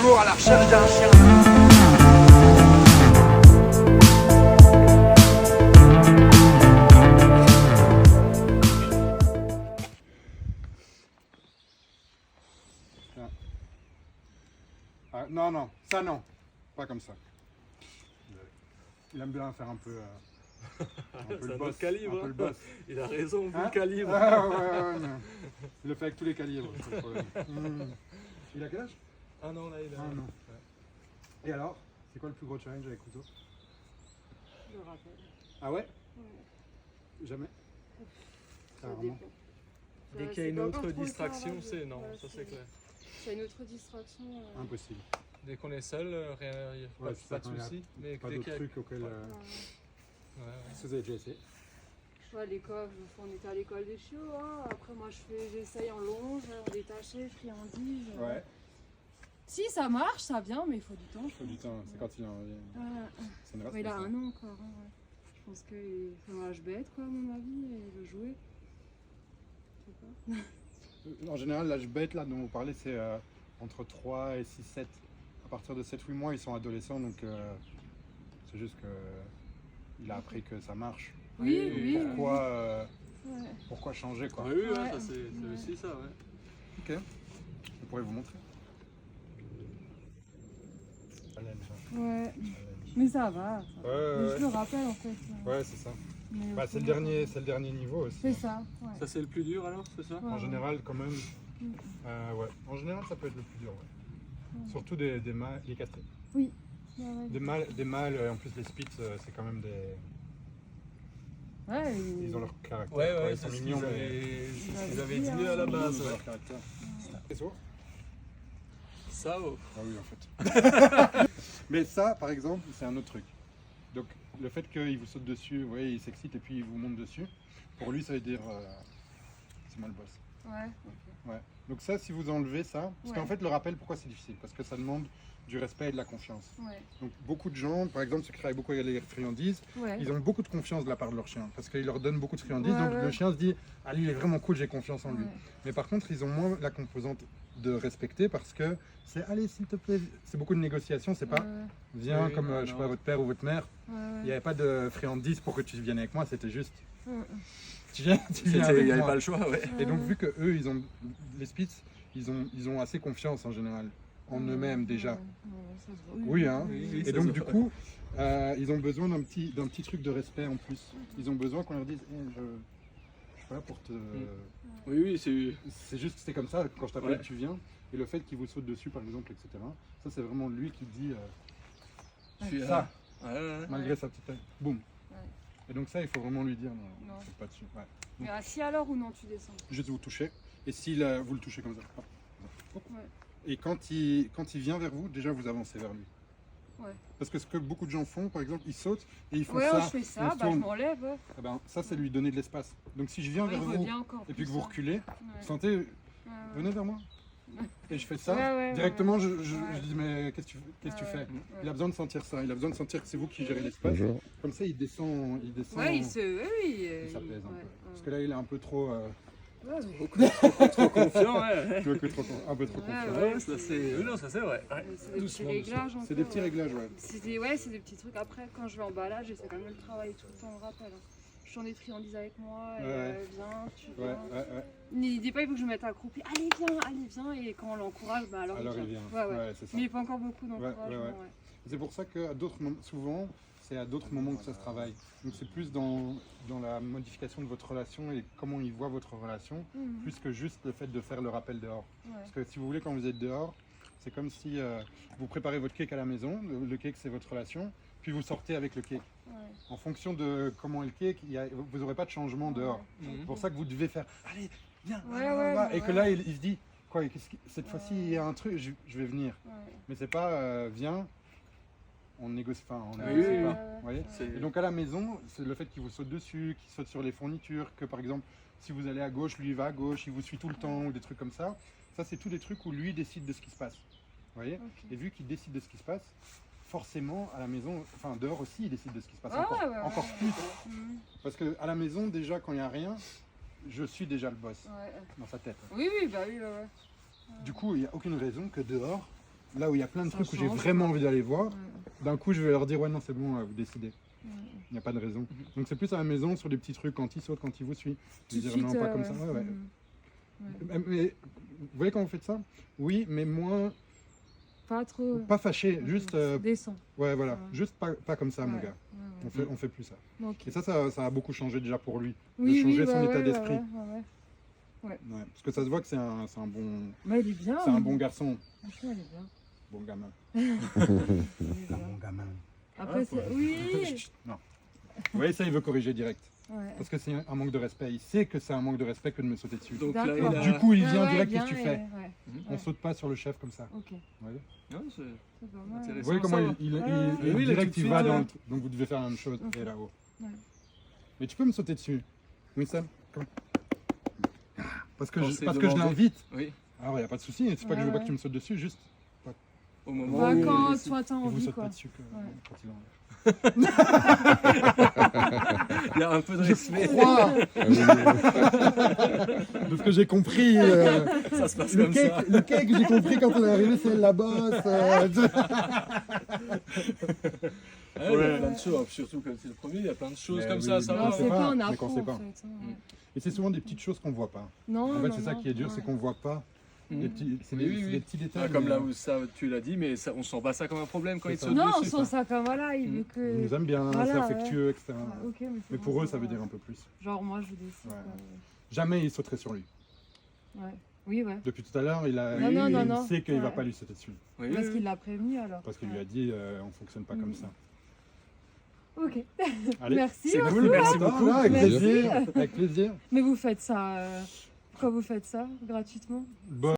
toujours à la recherche d'un chien. Ah, non, non, ça non, pas comme ça. Il aime bien faire un peu, C'est le un boss, autre calibre. un peu le boss. Il a raison, vu Hein? le calibre. Ah, ouais, non. Il le fait avec tous les calibres. C'est le problème. Il a quel âge? Ah non, là, il a. Ah, non. Et alors, c'est quoi le plus gros challenge avec couteau? Je le rappelle. Ah ouais? Ouais. Jamais? Ça Carrément. dépend. Dès Ça, qu'il y a c'est une pas autre encore trop le distraction, temps, c'est là, non, ouais, ça c'est clair. S'il y a une autre distraction. Impossible. Dès qu'on est seul, rien, y a Ouais, pas, c'est pas ça, de quand il y a soucis. Mais Pas dès d'autres qu'il y a- trucs auxquels. Ouais, Ouais. ouais. Si vous avez déjà essayé? Ouais, l'école, on était à l'école des chiots. Hein. Après, moi, j'essaye en longe, en détaché, friandise. Ouais. Si, ça marche, ça vient, mais il faut du temps. Il faut du temps, c'est quand il en revient. C'est une race Mais il a comme ça. 1 an encore. Hein, ouais. Je pense qu'il fait un âge bête, quoi, à mon avis, et il veut jouer. Je sais pas. En général, l'âge bête là, dont vous parlez, c'est entre 3 et 6, 7. À partir de 7-8 mois, ils sont adolescents, donc c'est juste qu'il a appris que ça marche. Oui, Et oui. pourquoi, Ouais. pourquoi changer quoi? Oui, oui, Ouais. ça c'est Ouais. aussi ça, ouais. Ok, je pourrais vous montrer. Ouais. Mais ça va. Ça va. Ouais, Mais ouais. je le rappelle, en fait. Ouais, c'est ça. Mais Bah, au c'est le fond, dernier niveau aussi. C'est ça, ouais. Ça c'est le plus dur alors, c'est ça? Ouais. En général, quand même. Mm. Ouais. En général, ça peut être le plus dur. Ouais. Ouais. Surtout des mâles, les castrés. Ouais, ouais. Des mâles, en plus les spitz, c'est quand même des. Ouais, Ils ont leur caractère. Ouais, quoi. ouais, Ils c'est sont ce mignons, qu'ils mais. avaient, c'est ce qu'ils Ils avaient avaient dit dit, à la hein. base, Ils ont ouais. leur caractère. Et ça? Ça, oh. Ah oui, en fait. Mais ça, par exemple, c'est un autre truc. Donc, le fait qu'il vous saute dessus, vous voyez, il s'excite et puis il vous monte dessus, pour lui, ça veut dire c'est moi le boss. Ouais, ok. Ouais. Donc ça, si vous enlevez ça, parce Ouais. qu'en fait, le rappel, pourquoi c'est difficile? Parce que ça demande du respect et de la confiance. Ouais. Donc, beaucoup de gens, par exemple, ceux qui travaillent beaucoup avec les friandises, Ouais. ils ont beaucoup de confiance de la part de leur chien, parce qu'ils leur donnent beaucoup de friandises, Ouais, donc ouais. le chien se dit, ah lui, il est vraiment cool, j'ai confiance en lui. Ouais. Mais par contre, ils ont moins la composante de respecter, parce que c'est, allez, s'il te plaît, c'est beaucoup de négociations, c'est pas, Ouais, viens Oui, comme, non, je sais non. pas, votre père ou votre mère, ouais. il n'y avait pas de friandises pour que tu viennes avec moi, c'était juste, Ouais. tu viens Il n'y avec avait moi. pas le choix, ouais. Et donc, vu que eux, ils ont, les Spitz, ils ont assez confiance en général, en Ouais, eux-mêmes ouais, déjà. ouais, ça se voit. Oui, hein. Oui, Et ça donc, se du voit. coup, ils ont besoin d'un petit truc de respect en plus. Ils ont besoin qu'on leur dise, je suis pas là pour te. Oui, oui, c'est. C'est juste que c'est comme ça, quand je t'appelle, Ouais. tu viens. Et le fait qu'il vous saute dessus, par exemple, etc. Ça, c'est vraiment lui qui dit Je suis ça, Ouais, ouais. malgré sa petite taille. Boum. Ouais. Et donc, ça, il faut vraiment lui dire, non, Non. c'est pas dessus. Ouais. Mais assis alors ou non, tu descends? Juste vous touchez. Et si vous le touchez comme ça. hop, hop. Ouais. Et quand il vient vers vous, déjà vous avancez vers lui. Ouais. Parce que ce que beaucoup de gens font, par exemple, ils sautent et ils font Ouais, ça. je fais on ça, se bah je tourne. m'enlève. Ouais. Eh ben, ça, c'est lui donner de l'espace. Donc si je viens Ouais, vers il vous veut bien encore. et puis que plus, vous hein. reculez, Ouais. vous sentez, Ouais, ouais. venez vers moi. Et je fais ça, Ouais, ouais, directement, ouais. je dis, mais qu'est-ce que tu fais? Ouais. Il a besoin de sentir ça, il a besoin de sentir que c'est vous qui gérez l'espace. Comme ça, il descend. Ouais, il se. Oui, Ça pèse un peu. ouais, Parce que là, il est un peu trop. Trop confiant, ouais. un peu trop confiant. Ouais, Ouais, ça c'est. Oui, non, ça c'est vrai. Ouais. C'est des petits Doucement, réglages. C'est des encore, petits ouais. réglages, ouais. C'est des petits trucs. Après, quand je vais en balade, j'essaie quand même de le travailler tout le temps, on rappelle. Hein. Je suis en des friandises avec moi, et, Ouais. viens, tu Ouais, viens. ouais. Il dit pas il faut que je me mette accroupi, allez viens, et quand on l'encourage, bah alors, Alors il vient. Ouais, ouais. Ouais, c'est ça. Mais il faut encore beaucoup d'encouragement. ouais. Ouais. C'est pour ça qu'à d'autres moments, souvent, c'est à d'autres moments que ça se travaille. Donc c'est plus dans la modification de votre relation et comment il voit votre relation, Mhm. plus que juste le fait de faire le rappel dehors. Ouais. Parce que si vous voulez, quand vous êtes dehors, c'est comme si vous préparez votre cake à la maison, le cake c'est votre relation, puis vous sortez avec le cake. Ouais. En fonction de comment est le cake, vous n'aurez pas de changement dehors. Mhm. C'est pour ça que vous devez faire, allez, viens, Ouais, va, ouais, va. Et ouais. que là, il se dit, quoi, cette Ouais. fois-ci, il y a un truc, je vais venir. Ouais. Mais c'est pas viens, on négocie, enfin on Oui, négocie oui, pas. oui. Vous voyez C'est- Et donc à la maison, c'est le fait qu'il vous saute dessus, qu'il saute sur les fournitures, que par exemple, si vous allez à gauche, lui il va à gauche, il vous suit tout le temps, ou des trucs comme ça. Ça, c'est tous des trucs où lui décide de ce qui se passe. Vous voyez Ok. Et vu qu'il décide de ce qui se passe, forcément, à la maison, enfin dehors aussi, il décide de ce qui se passe. Ah, encore ouais, ouais, encore ouais. plus. Mhm. Parce qu'à la maison, déjà, quand il n'y a rien, je suis déjà le boss Ouais. dans sa tête. Oui, bah oui, ouais. Du coup, il n'y a aucune raison que dehors, là où il y a plein de Ça trucs où j'ai change, vraiment quoi. envie d'aller voir, Ouais. d'un coup je vais leur dire ouais non c'est bon, vous décidez. Ouais. Il n'y a pas de raison. Donc c'est plus à la maison sur des petits trucs quand il saute, quand il vous suit. Tout Je de vais dire non, suite, pas comme ça. Ouais, ouais. Ouais. Mais vous voyez quand vous faites ça? Oui, mais moins, Pas trop. pas fâché, juste, Descend. ouais voilà, Ouais. juste pas comme ça mon Ouais. gars. Ouais, On fait plus ça. ouais. Ok. Et ça a beaucoup changé déjà pour lui, Oui, de changer oui, son ouais, état ouais, d'esprit. ouais. Ouais, parce que ça se voit que c'est un bon, Bah, il est bien. c'est un bon garçon, Franchement, il est bien. bon gamin. Il est C'est un bien. bon gamin. Après, c'est. Oui! Non. Vous voyez ça, il veut corriger direct. Ouais. Parce que c'est un manque de respect. Il sait que c'est un manque de respect que de me sauter dessus. Donc là, D'accord. il a... Du coup, il Ouais, vient ouais, direct, bien qu'est-ce que tu et- fais? Ouais. On saute pas sur le chef comme ça. Ok. Vous voyez, Non, c'est C'est pas mal. intéressant. vous voyez comment ça, il Ouais. Oui, il a direct, tout de il va suite, dans ouais. le truc. Donc vous devez faire la même chose. Ok. Et là-haut. Ouais. Mais tu peux me sauter dessus. Oui, Sam. Come. Parce que Pensez je demander. l'invite. Oui, Alors, il n'y a pas de souci. C'est pas que je veux Ouais, pas ouais. que tu me sautes dessus, juste au moment Bah, où... quand il- toi t'as il vous envie, saute quoi. pas dessus Ouais. quand il enlève. Il y a un peu de respect. Crois De ce que j'ai compris, Ça se passe le comme ça. cake, j'ai compris quand on est arrivé, c'est la bosse. Ouais, il y a plein de choses, surtout comme c'est le premier, il y a plein de choses Mais comme oui, ça à mais Non, savoir. sait c'est pas, pas, on mais apprend qu'on sait en pas. fait. Ouais. Et c'est souvent des petites choses qu'on voit pas. Non, En fait, non, c'est ça non, qui est dur, ouais. c'est qu'on voit pas. Mhm. Les petits, c'est Mais des, oui, c'est oui. des petits détails. Ah, comme mais, là où ça, tu l'as dit, mais ça, on sent pas ça comme un problème quand C'est ils ça. sautent Non, on dessus. sent ça comme voilà, il veut Mm. Ils que. nous aiment bien, Voilà, c'est affectueux, etc. Ouais, ok, Mais c'est pour bon, eux, ça veut va. dire un peu plus. Genre, moi je décide. Ouais. Ouais. Jamais il sauterait sur lui. Ouais. Oui, ouais. Depuis tout à l'heure, il Non, sait qu'il va Ouais. pas lui sauter dessus. Oui, Parce oui, qu'il l'a prévenu alors. Parce qu'il Ouais. lui a dit, on fonctionne pas comme Mm. ça. Ok. Allez, Merci. c'est beaucoup. cool, merci beaucoup. Ah, avec Merci. plaisir. Avec plaisir. Mais vous faites ça. Pourquoi vous faites ça gratuitement? Bon.